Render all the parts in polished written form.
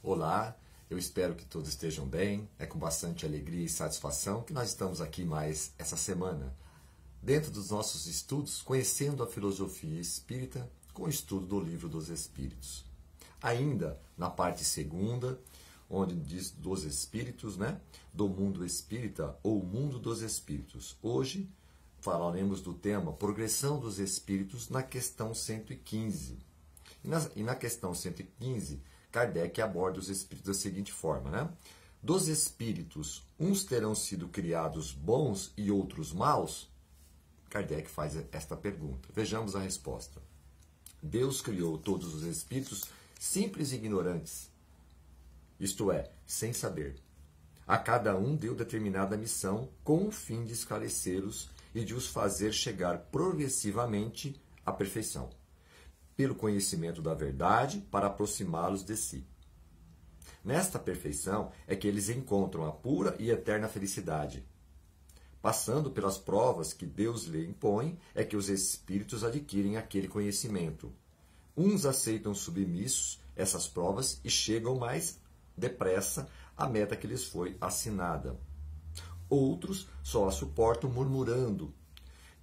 Olá, eu espero que todos estejam bem. É com bastante alegria e satisfação que nós estamos aqui mais essa semana, dentro dos nossos estudos, conhecendo a filosofia espírita com o estudo do Livro dos Espíritos. Ainda na parte segunda, onde diz dos espíritos, do mundo espírita ou mundo dos espíritos. Hoje falaremos do tema progressão dos espíritos na questão 115. E na questão 115, Kardec aborda os espíritos da seguinte forma, Dos espíritos, uns terão sido criados bons e outros maus? Kardec faz esta pergunta. Vejamos a resposta. Deus criou todos os espíritos simples e ignorantes, isto é, sem saber. A cada um deu determinada missão com o fim de esclarecê-los e de os fazer chegar progressivamente à perfeição, pelo conhecimento da verdade, para aproximá-los de si. Nesta perfeição é que eles encontram a pura e eterna felicidade. Passando pelas provas que Deus lhe impõe, é que os espíritos adquirem aquele conhecimento. Uns aceitam submissos essas provas e chegam mais depressa à meta que lhes foi assinada. Outros só a suportam murmurando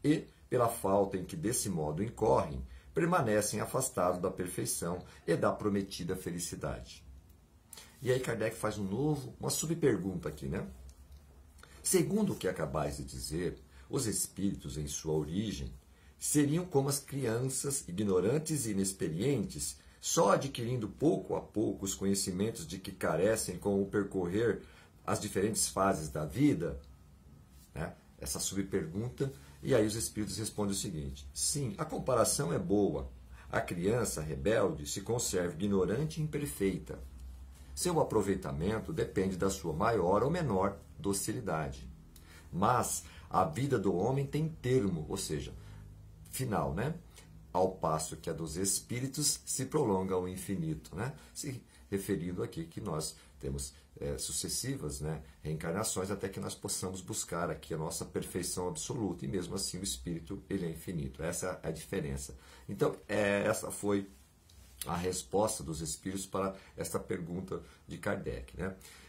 e, pela falta em que desse modo incorrem, permanecem afastados da perfeição e da prometida felicidade. E aí Kardec faz uma subpergunta aqui, Segundo o que acabais de dizer, os espíritos em sua origem seriam como as crianças ignorantes e inexperientes, só adquirindo pouco a pouco os conhecimentos de que carecem com o percorrer as diferentes fases da vida? Essa subpergunta. E aí os espíritos respondem o seguinte: sim, a comparação é boa. A criança rebelde se conserva ignorante e imperfeita. Seu aproveitamento depende da sua maior ou menor docilidade. Mas a vida do homem tem termo, ou seja, final, Ao passo que a dos espíritos se prolonga ao infinito, Se referindo aqui que nós temos sucessivas reencarnações até que nós possamos buscar aqui a nossa perfeição absoluta, e mesmo assim o espírito ele é infinito. Essa é a diferença. Então, essa foi a resposta dos espíritos para esta pergunta de Kardec.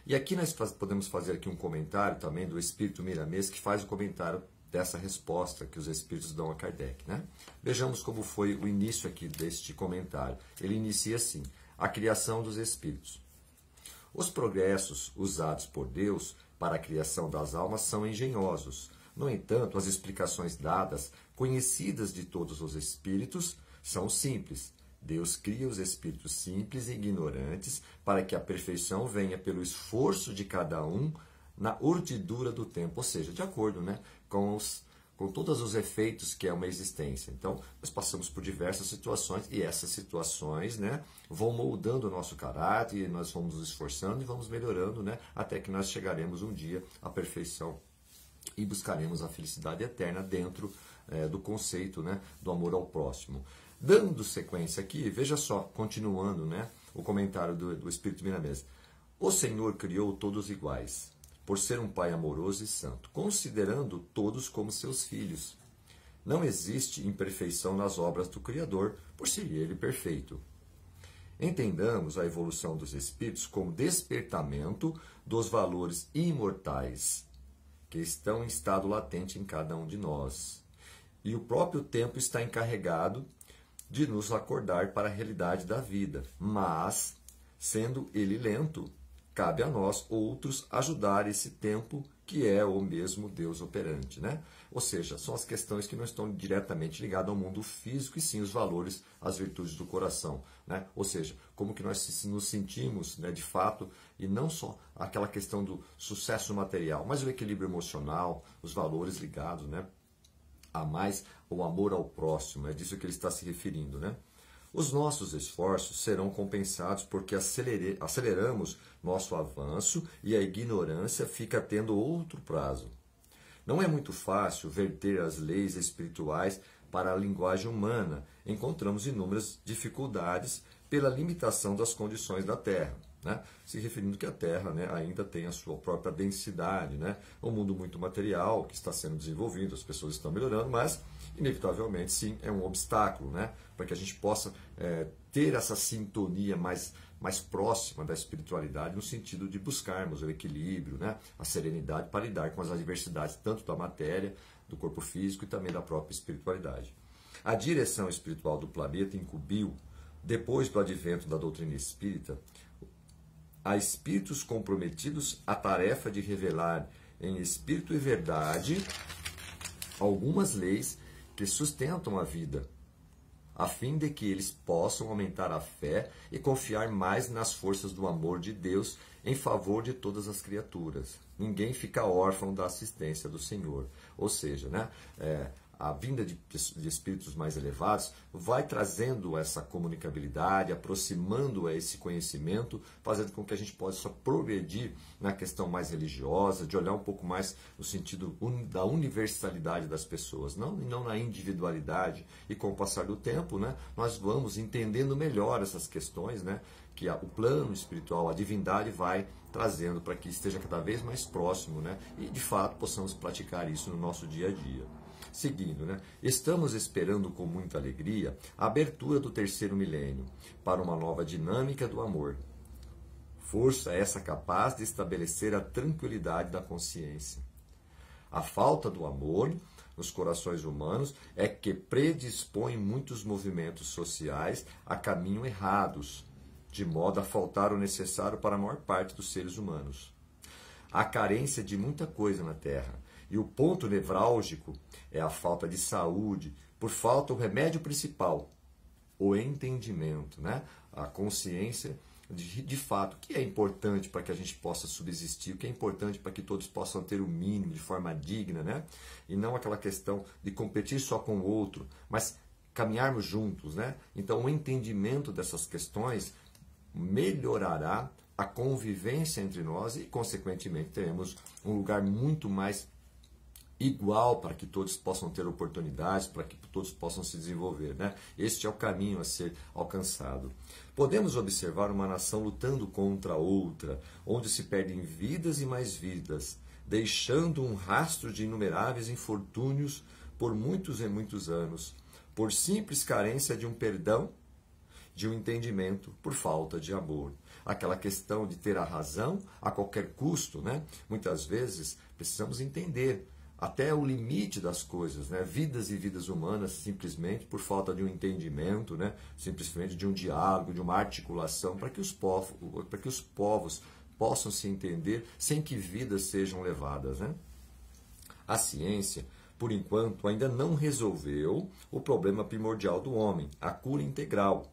E aqui nós podemos fazer aqui um comentário também do espírito Miramês, que faz o comentário dessa resposta que os espíritos dão a Kardec. Vejamos como foi o início aqui deste comentário. Ele inicia assim: a criação dos espíritos. Os progressos usados por Deus para a criação das almas são engenhosos. No entanto, as explicações dadas, conhecidas de todos os espíritos, são simples. Deus cria os espíritos simples e ignorantes para que a perfeição venha pelo esforço de cada um na urdidura do tempo, ou seja, de acordo com todos os efeitos que é uma existência. Então, nós passamos por diversas situações e essas situações vão moldando o nosso caráter, e nós vamos nos esforçando e vamos melhorando até que nós chegaremos um dia à perfeição e buscaremos a felicidade eterna dentro do conceito do amor ao próximo. Dando sequência aqui, veja só, continuando o comentário do Espírito Miramês. O Senhor criou todos iguais, por ser um Pai amoroso e santo, considerando todos como seus filhos. Não existe imperfeição nas obras do Criador, por ser ele perfeito. Entendamos a evolução dos espíritos como despertamento dos valores imortais, que estão em estado latente em cada um de nós. E o próprio tempo está encarregado de nos acordar para a realidade da vida, mas, sendo ele lento, cabe a nós, outros, ajudar esse tempo que é o mesmo Deus operante. Ou seja, são as questões que não estão diretamente ligadas ao mundo físico, e sim os valores, as virtudes do coração. Ou seja, como que nós nos sentimos de fato, e não só aquela questão do sucesso material, mas o equilíbrio emocional, os valores ligados a mais o amor ao próximo. É disso que ele está se referindo. Os nossos esforços serão compensados porque aceleramos nosso avanço e a ignorância fica tendo outro prazo. Não é muito fácil verter as leis espirituais para a linguagem humana. Encontramos inúmeras dificuldades pela limitação das condições da Terra. né? Se referindo que a Terra, né, ainda tem a sua própria densidade, né? Um mundo muito material que está sendo desenvolvido, as pessoas estão melhorando, mas inevitavelmente sim é um obstáculo, né, para que a gente possa ter essa sintonia mais próxima da espiritualidade, no sentido de buscarmos o equilíbrio, né, a serenidade para lidar com as adversidades tanto da matéria, do corpo físico e também da própria espiritualidade. A direção espiritual do planeta incumbiu, depois do advento da doutrina espírita, a espíritos comprometidos a tarefa de revelar em espírito e verdade algumas leis que sustentam a vida, a fim de que eles possam aumentar a fé e confiar mais nas forças do amor de Deus em favor de todas as criaturas. Ninguém fica órfão da assistência do Senhor. Ou seja, né, a vinda de espíritos mais elevados vai trazendo essa comunicabilidade, aproximando esse conhecimento, fazendo com que a gente possa progredir na questão mais religiosa, de olhar um pouco mais no sentido da universalidade das pessoas, não na individualidade. E com o passar do tempo, né, nós vamos entendendo melhor essas questões, né, que o plano espiritual, a divindade vai trazendo para que esteja cada vez mais próximo, né, e de fato possamos praticar isso no nosso dia a dia. Seguindo, né? Estamos esperando com muita alegria a abertura do terceiro milênio para uma nova dinâmica do amor. Força essa capaz de estabelecer a tranquilidade da consciência. A falta do amor nos corações humanos é que predispõe muitos movimentos sociais a caminhos errados, de modo a faltar o necessário para a maior parte dos seres humanos. Há carência de muita coisa na Terra, e o ponto nevrálgico é a falta de saúde, por falta do remédio principal, o entendimento, né? A consciência de fato, o que é importante para que a gente possa subsistir, o que é importante para que todos possam ter o mínimo de forma digna, né? E não aquela questão de competir só com o outro, mas caminharmos juntos, né? Então, o entendimento dessas questões melhorará a convivência entre nós e, consequentemente, teremos um lugar muito mais igual para que todos possam ter oportunidades, para que todos possam se desenvolver, né? Este é o caminho a ser alcançado. Podemos observar uma nação lutando contra outra, onde se perdem vidas e mais vidas, deixando um rastro de inumeráveis infortúnios por muitos e muitos anos, por simples carência de um perdão, de um entendimento, por falta de amor. Aquela questão de ter a razão a qualquer custo, né? Muitas vezes precisamos entender até o limite das coisas, né? Vidas e vidas humanas simplesmente por falta de um entendimento, né? Simplesmente de um diálogo, de uma articulação para que os povos possam se entender sem que vidas sejam levadas, né? A ciência, por enquanto, ainda não resolveu o problema primordial do homem, a cura integral,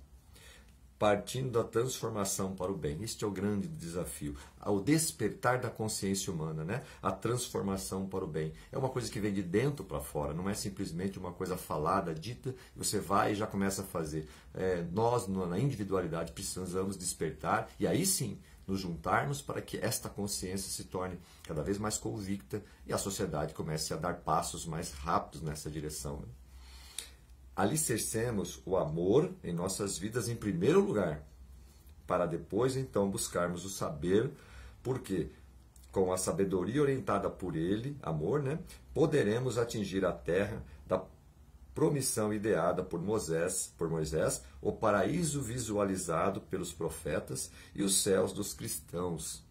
partindo da transformação para o bem. Este é o grande desafio, o despertar da consciência humana, né? A transformação para o bem. É uma coisa que vem de dentro para fora, não é simplesmente uma coisa falada, dita, e você vai e já começa a fazer. Nós, na individualidade, precisamos despertar, e aí sim, nos juntarmos para que esta consciência se torne cada vez mais convicta e a sociedade comece a dar passos mais rápidos nessa direção, né? Alicercemos o amor em nossas vidas em primeiro lugar, para depois então buscarmos o saber, porque com a sabedoria orientada por ele, amor, né, poderemos atingir a terra da promissão ideada por Moisés, o paraíso visualizado pelos profetas e os céus dos cristãos.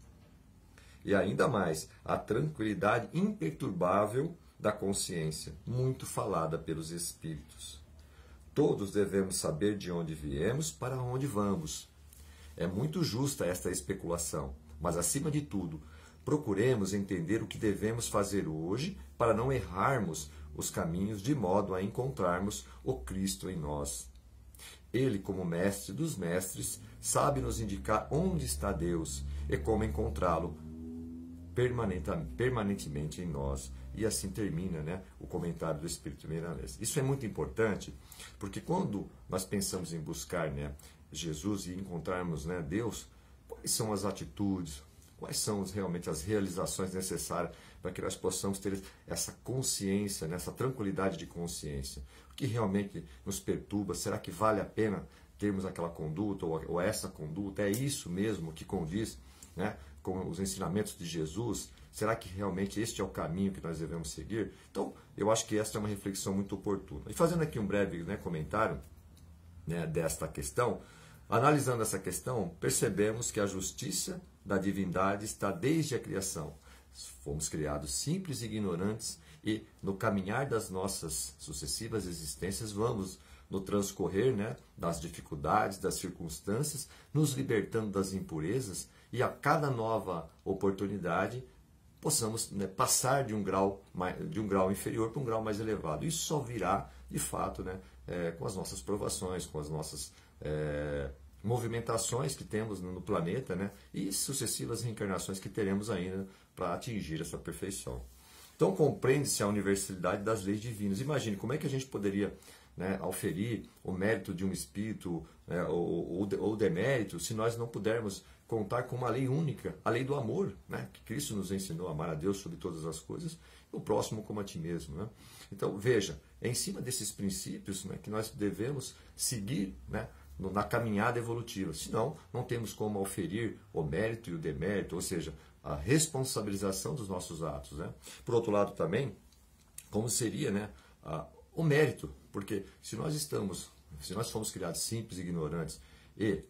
E ainda mais, a tranquilidade imperturbável da consciência, muito falada pelos espíritos. Todos devemos saber de onde viemos, para onde vamos. É muito justa esta especulação, mas, acima de tudo, procuremos entender o que devemos fazer hoje para não errarmos os caminhos de modo a encontrarmos o Cristo em nós. Ele, como mestre dos mestres, sabe nos indicar onde está Deus e como encontrá-lo permanentemente em nós. E assim termina, né, o comentário do Espírito Milanês. Isso é muito importante, porque quando nós pensamos em buscar, né, Jesus e encontrarmos, né, Deus, quais são as atitudes, quais são realmente as realizações necessárias para que nós possamos ter essa consciência, né, essa tranquilidade de consciência? O que realmente nos perturba? Será que vale a pena termos aquela conduta ou essa conduta? É isso mesmo que condiz, né, com os ensinamentos de Jesus? Será que realmente este é o caminho que nós devemos seguir? Então, eu acho que essa é uma reflexão muito oportuna. E fazendo aqui um breve, né, comentário, né, desta questão, analisando essa questão, percebemos que a justiça da divindade está desde a criação. Fomos criados simples e ignorantes e no caminhar das nossas sucessivas existências vamos no transcorrer, né, das dificuldades, das circunstâncias, nos libertando das impurezas e a cada nova oportunidade possamos, né, passar de um grau inferior para um grau mais elevado. Isso só virá, de fato, né, com as nossas provações, com as nossas movimentações que temos no planeta, né, e sucessivas reencarnações que teremos ainda para atingir essa perfeição. Então compreende-se a universalidade das leis divinas. Imagine como é que a gente poderia, né, auferir o mérito de um espírito, né, ou demérito, se nós não pudermos contar com uma lei única, a lei do amor, né, que Cristo nos ensinou a amar a Deus sobre todas as coisas e o próximo como a ti mesmo. Né? Então, veja, é em cima desses princípios, né, que nós devemos seguir, né, na caminhada evolutiva. Senão, não temos como auferir o mérito e o demérito, ou seja, a responsabilização dos nossos atos. Né? Por outro lado também, como seria, né, o mérito, porque se nós fomos criados simples e ignorantes e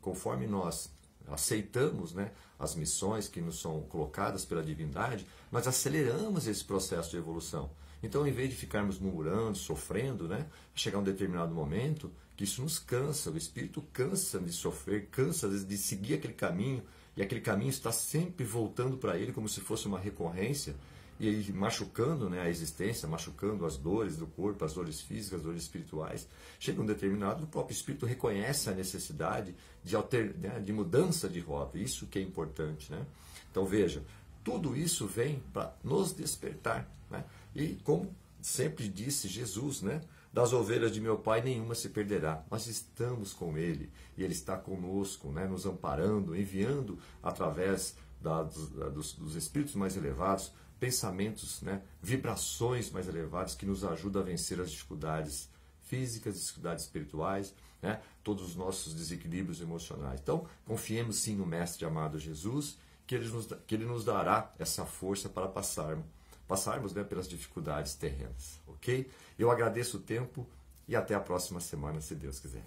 conforme nós aceitamos, né, as missões que nos são colocadas pela divindade, nós aceleramos esse processo de evolução. Então, em vez de ficarmos murmurando, sofrendo, né, chegar um determinado momento que isso nos cansa, o espírito cansa de sofrer, cansa de seguir aquele caminho, e aquele caminho está sempre voltando para ele como se fosse uma recorrência, e machucando, né, a existência, machucando as dores do corpo, as dores físicas, as dores espirituais. Chega um determinado, o próprio espírito reconhece a necessidade de mudança de rota. Isso que é importante. Né? Então veja, tudo isso vem para nos despertar. Né? E como sempre disse Jesus, né, das ovelhas de meu Pai nenhuma se perderá. Nós estamos com Ele e Ele está conosco, né, nos amparando, enviando através dos espíritos mais elevados pensamentos, né, vibrações mais elevadas que nos ajudam a vencer as dificuldades físicas, dificuldades espirituais, né, todos os nossos desequilíbrios emocionais. Então, confiemos sim no Mestre amado Jesus, que Ele nos dará essa força para passarmos, né, pelas dificuldades terrenas. Ok? Eu agradeço o tempo e até a próxima semana, se Deus quiser.